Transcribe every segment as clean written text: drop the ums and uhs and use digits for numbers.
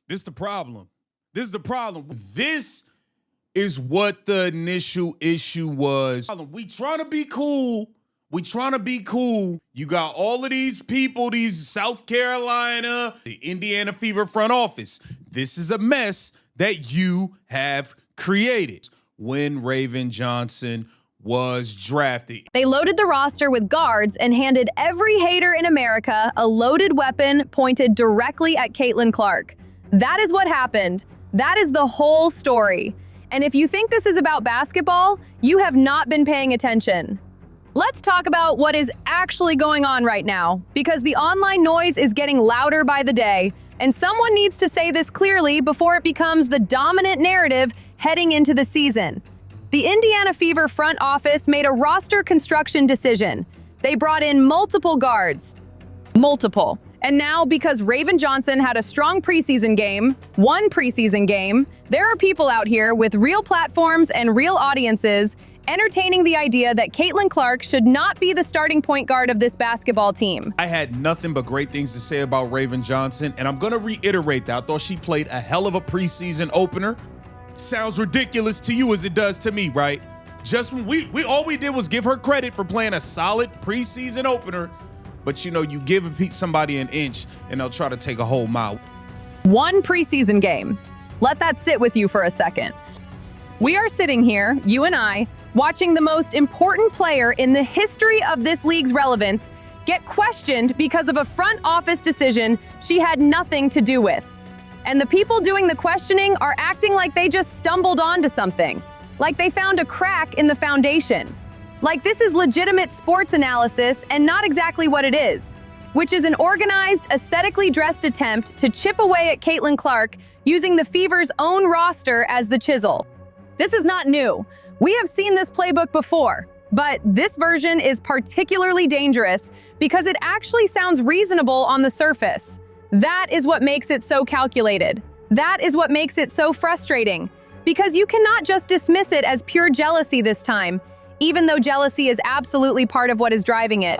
This is the problem. This is the problem. This is what the initial issue was. We trying to be cool. We trying to be cool. You got all of these people, these South Carolina, the Indiana Fever front office. This is a mess that you have created when Raven Johnson was drafted. They loaded the roster with guards and handed every hater in America a loaded weapon pointed directly at Caitlin Clark. That is what happened. That is the whole story. And if you think this is about basketball, you have not been paying attention. Let's talk about what is actually going on right now, because the online noise is getting louder by the day, and someone needs to say this clearly before it becomes the dominant narrative heading into the season. The Indiana Fever front office made a roster construction decision. They brought in multiple guards. Multiple. And now, because Raven Johnson had a strong preseason game, one preseason game, there are people out here with real platforms and real audiences entertaining the idea that Caitlin Clark should not be the starting point guard of this basketball team. I had nothing but great things to say about Raven Johnson, and I'm gonna reiterate that. I thought she played a hell of a preseason opener. Sounds ridiculous to you as it does to me, right? Just when we all we did was give her credit for playing a solid preseason opener, but you know, you give somebody an inch and they'll try to take a whole mile. One preseason game. Let that sit with you for a second. We are sitting here, you and I, watching the most important player in the history of this league's relevance get questioned because of a front office decision she had nothing to do with. And the people doing the questioning are acting like they just stumbled onto something, like they found a crack in the foundation. Like this is legitimate sports analysis and not exactly what it is, which is an organized, aesthetically dressed attempt to chip away at Caitlin Clark using the Fever's own roster as the chisel. This is not new. We have seen this playbook before, but this version is particularly dangerous because it actually sounds reasonable on the surface. That is what makes it so calculated. That is what makes it so frustrating, because you cannot just dismiss it as pure jealousy this time, even though jealousy is absolutely part of what is driving it.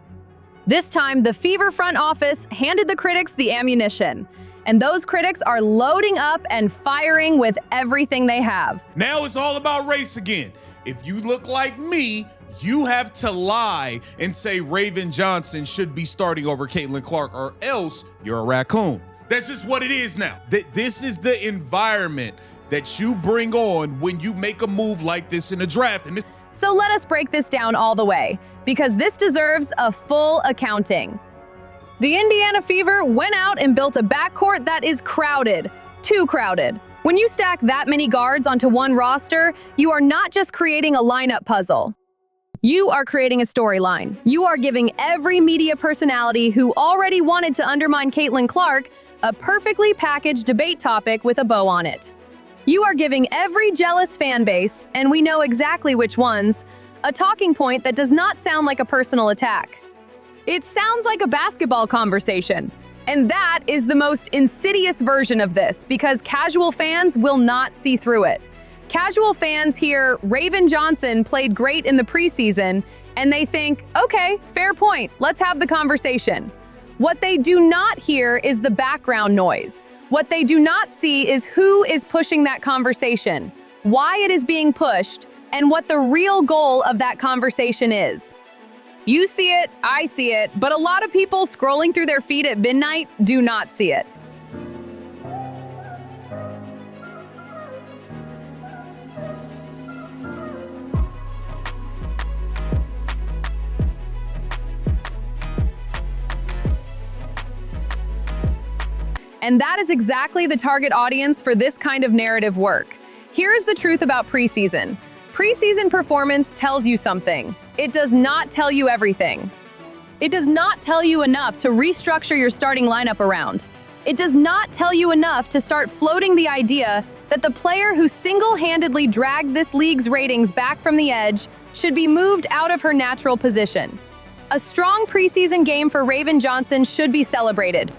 This time, the Fever front office handed the critics the ammunition, and those critics are loading up and firing with everything they have. Now it's all about race again. If you look like me, you have to lie and say Raven Johnson should be starting over Caitlin Clark, or else you're a raccoon. That's just what it is now. This is the environment that you bring on when you make a move like this in a draft. And So let us break this down all the way, because this deserves a full accounting. The Indiana Fever went out and built a backcourt that is crowded, too crowded. When you stack that many guards onto one roster, you are not just creating a lineup puzzle. You are creating a storyline. You are giving every media personality who already wanted to undermine Caitlin Clark a perfectly packaged debate topic with a bow on it. You are giving every jealous fan base, and we know exactly which ones, a talking point that does not sound like a personal attack. It sounds like a basketball conversation. And that is the most insidious version of this, because casual fans will not see through it. Casual fans hear Raven Johnson played great in the preseason, and they think, okay, fair point, let's have the conversation. What they do not hear is the background noise. What they do not see is who is pushing that conversation, why it is being pushed, and what the real goal of that conversation is. You see it, I see it, but a lot of people scrolling through their feed at midnight do not see it. And that is exactly the target audience for this kind of narrative work. Here is the truth about preseason. Preseason performance tells you something. It does not tell you everything. It does not tell you enough to restructure your starting lineup around. It does not tell you enough to start floating the idea that the player who single-handedly dragged this league's ratings back from the edge should be moved out of her natural position. A strong preseason game for Raven Johnson should be celebrated.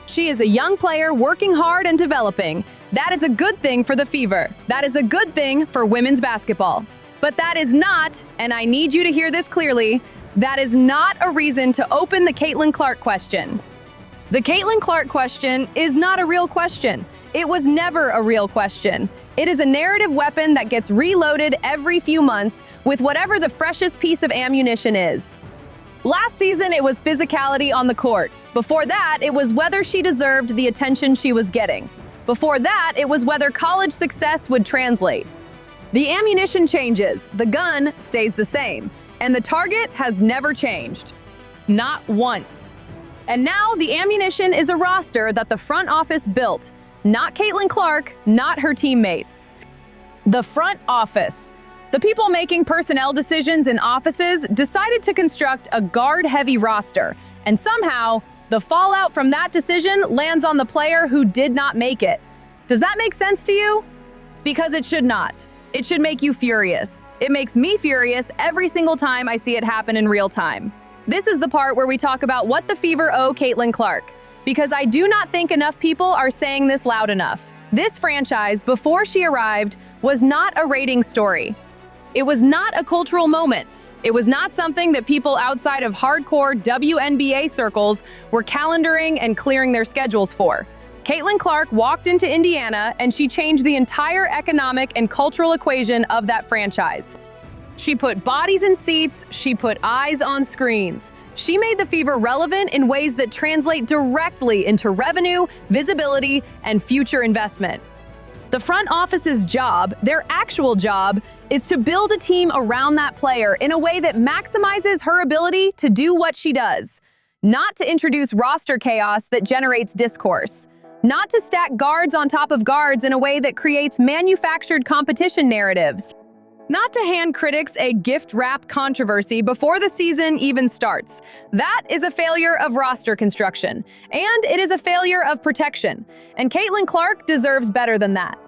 She is a young player working hard and developing. That is a good thing for the Fever. That is a good thing for women's basketball. But that is not, and I need you to hear this clearly, that is not a reason to open the Caitlin Clark question. The Caitlin Clark question is not a real question. It was never a real question. It is a narrative weapon that gets reloaded every few months with whatever the freshest piece of ammunition is. Last season, it was physicality on the court. Before that, it was whether she deserved the attention she was getting. Before that, it was whether college success would translate. The ammunition changes, the gun stays the same, and the target has never changed. Not once. And now the ammunition is a roster that the front office built. Not Caitlin Clark, not her teammates. The front office. The people making personnel decisions in offices decided to construct a guard-heavy roster, and somehow, the fallout from that decision lands on the player who did not make it. Does that make sense to you? Because it should not. It should make you furious. It makes me furious every single time I see it happen in real time. This is the part where we talk about what the Fever owe Caitlin Clark, because I do not think enough people are saying this loud enough. This franchise, before she arrived, was not a ratings story. It was not a cultural moment. It was not something that people outside of hardcore WNBA circles were calendaring and clearing their schedules for. Caitlin Clark walked into Indiana and she changed the entire economic and cultural equation of that franchise. She put bodies in seats, she put eyes on screens. She made the Fever relevant in ways that translate directly into revenue, visibility, and future investment. The front office's job, their actual job, is to build a team around that player in a way that maximizes her ability to do what she does. Not to introduce roster chaos that generates discourse. Not to stack guards on top of guards in a way that creates manufactured competition narratives. Not to hand critics a gift-wrap controversy before the season even starts. That is a failure of roster construction, and it is a failure of protection. And Caitlin Clark deserves better than that.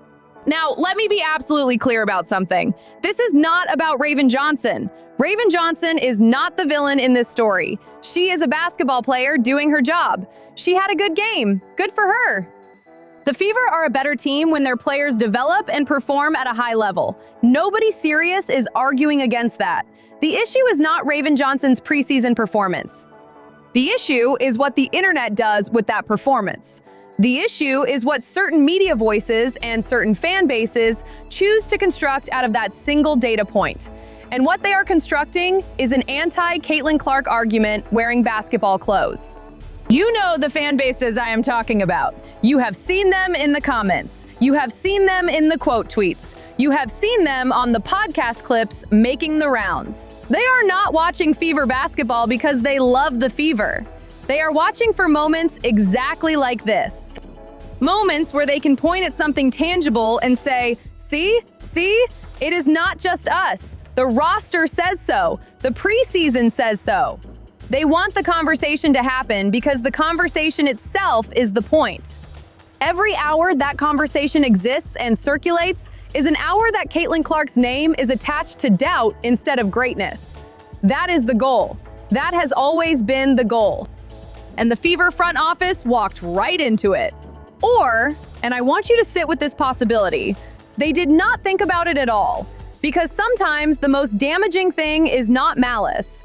Now, let me be absolutely clear about something. This is not about Raven Johnson. Raven Johnson is not the villain in this story. She is a basketball player doing her job. She had a good game. Good for her. The Fever are a better team when their players develop and perform at a high level. Nobody serious is arguing against that. The issue is not Raven Johnson's preseason performance. The issue is what the internet does with that performance. The issue is what certain media voices and certain fan bases choose to construct out of that single data point. And what they are constructing is an anti-Caitlin Clark argument wearing basketball clothes. You know the fan bases I am talking about. You have seen them in the comments. You have seen them in the quote tweets. You have seen them on the podcast clips making the rounds. They are not watching Fever basketball because they love the Fever. They are watching for moments exactly like this. Moments where they can point at something tangible and say, see, it is not just us. The roster says so. The preseason says so. They want the conversation to happen because the conversation itself is the point. Every hour that conversation exists and circulates is an hour that Caitlin Clark's name is attached to doubt instead of greatness. That is the goal. That has always been the goal. And the Fever front office walked right into it. Or, and I want you to sit with this possibility, they did not think about it at all. Because sometimes the most damaging thing is not malice.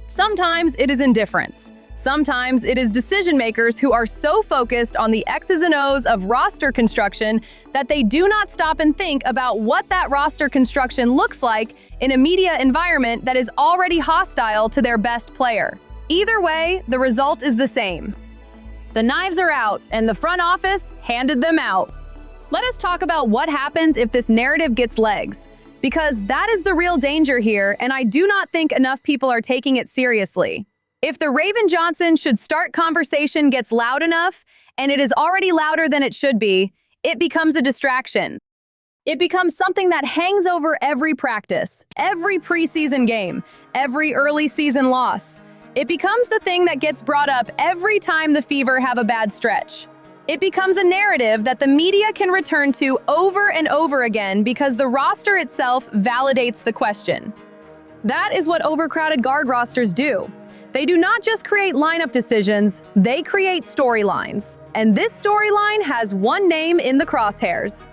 Sometimes it is indifference. Sometimes it is decision makers who are so focused on the X's and O's of roster construction that they do not stop and think about what that roster construction looks like in a media environment that is already hostile to their best player. Either way, the result is the same. The knives are out, and the front office handed them out. Let us talk about what happens if this narrative gets legs. Because that is the real danger here, and I do not think enough people are taking it seriously. If the Raven Johnson should start conversation gets loud enough, and it is already louder than it should be, it becomes a distraction. It becomes something that hangs over every practice, every preseason game, every early season loss. It becomes the thing that gets brought up every time the Fever have a bad stretch. It becomes a narrative that the media can return to over and over again because the roster itself validates the question. That is what overcrowded guard rosters do. They do not just create lineup decisions, they create storylines. And this storyline has one name in the crosshairs.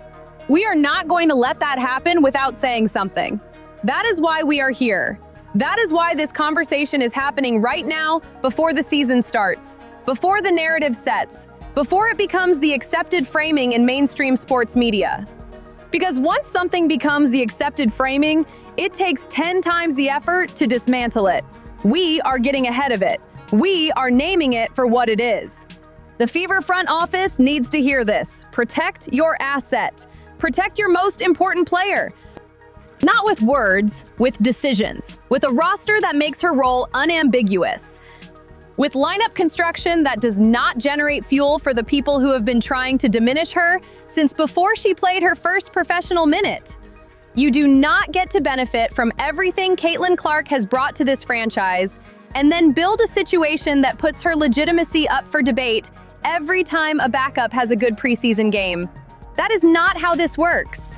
We are not going to let that happen without saying something. That is why we are here. That is why this conversation is happening right now, before the season starts, before the narrative sets, before it becomes the accepted framing in mainstream sports media. Because once something becomes the accepted framing, it takes 10 times the effort to dismantle it. We are getting ahead of it. We are naming it for what it is. The Fever front office needs to hear this. Protect your asset. Protect your most important player. Not with words, with decisions. With a roster that makes her role unambiguous. With lineup construction that does not generate fuel for the people who have been trying to diminish her since before she played her first professional minute. You do not get to benefit from everything Caitlin Clark has brought to this franchise and then build a situation that puts her legitimacy up for debate every time a backup has a good preseason game. That is not how this works.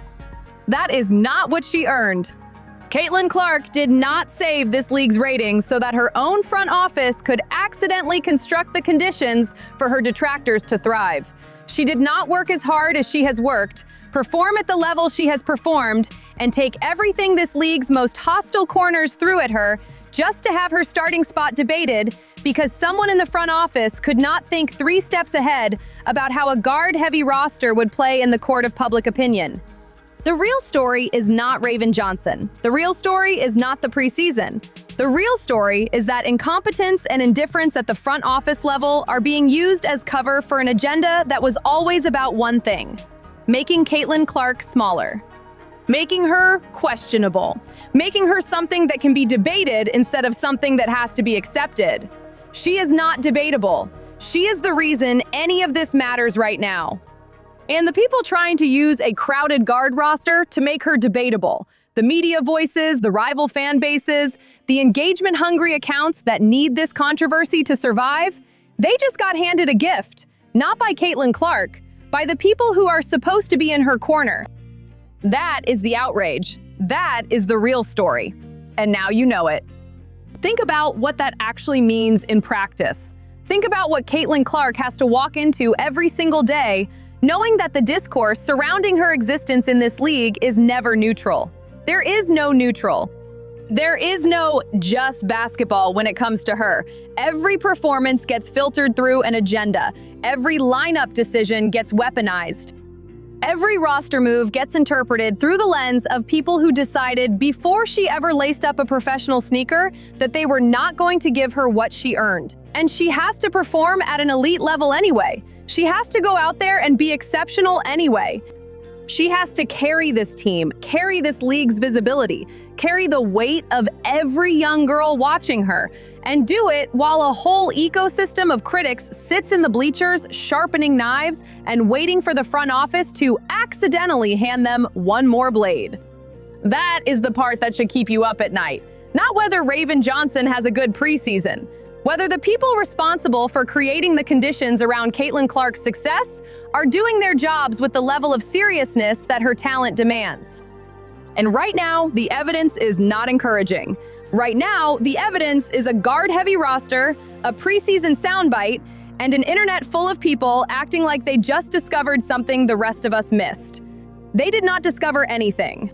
That is not what she earned. Caitlin Clark did not save this league's ratings so that her own front office could accidentally construct the conditions for her detractors to thrive. She did not work as hard as she has worked, perform at the level she has performed, and take everything this league's most hostile corners threw at her just to have her starting spot debated because someone in the front office could not think 3 steps ahead about how a guard-heavy roster would play in the court of public opinion. The real story is not Raven Johnson. The real story is not the preseason. The real story is that incompetence and indifference at the front office level are being used as cover for an agenda that was always about one thing: making Caitlin Clark smaller. Making her questionable. Making her something that can be debated instead of something that has to be accepted. She is not debatable. She is the reason any of this matters right now. And the people trying to use a crowded guard roster to make her debatable, the media voices, the rival fan bases, the engagement-hungry accounts that need this controversy to survive, they just got handed a gift, not by Caitlin Clark, by the people who are supposed to be in her corner. That is the outrage. That is the real story. And now you know it. Think about what that actually means in practice. Think about what Caitlin Clark has to walk into every single day, knowing that the discourse surrounding her existence in this league is never neutral. There is no neutral. There is no just basketball when it comes to her. Every performance gets filtered through an agenda. Every lineup decision gets weaponized. Every roster move gets interpreted through the lens of people who decided before she ever laced up a professional sneaker that they were not going to give her what she earned. And she has to perform at an elite level anyway. She has to go out there and be exceptional anyway. She has to carry this team, carry this league's visibility, carry the weight of every young girl watching her, and do it while a whole ecosystem of critics sits in the bleachers sharpening knives and waiting for the front office to accidentally hand them one more blade. That is the part that should keep you up at night, not whether Raven Johnson has a good preseason. Whether the people responsible for creating the conditions around Caitlin Clark's success are doing their jobs with the level of seriousness that her talent demands. And right now, the evidence is not encouraging. Right now, the evidence is a guard-heavy roster, a preseason soundbite, and an internet full of people acting like they just discovered something the rest of us missed. They did not discover anything.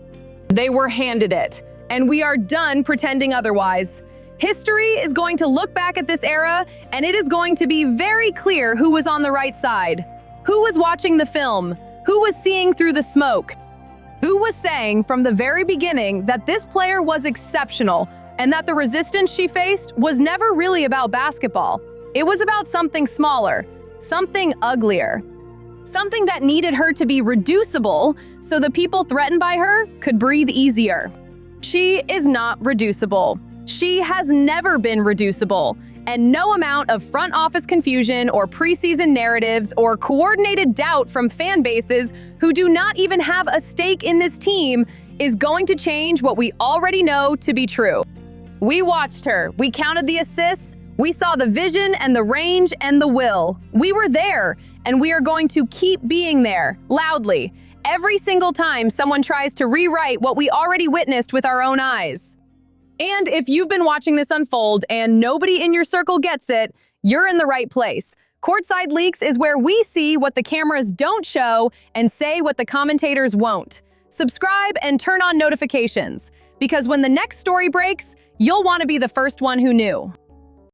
They were handed it, and we are done pretending otherwise. History is going to look back at this era, and it is going to be very clear who was on the right side, who was watching the film, who was seeing through the smoke, who was saying from the very beginning that this player was exceptional and that the resistance she faced was never really about basketball. It was about something smaller, something uglier, something that needed her to be reducible so the people threatened by her could breathe easier. She is not reducible. She has never been reducible, and no amount of front office confusion or preseason narratives or coordinated doubt from fan bases who do not even have a stake in this team is going to change what we already know to be true. We watched her, we counted the assists, we saw the vision and the range and the will. We were there, and we are going to keep being there, loudly, every single time someone tries to rewrite what we already witnessed with our own eyes. And if you've been watching this unfold and nobody in your circle gets it, you're in the right place. Courtside Leaks is where we see what the cameras don't show and say what the commentators won't. Subscribe and turn on notifications, because when the next story breaks, you'll want to be the first one who knew.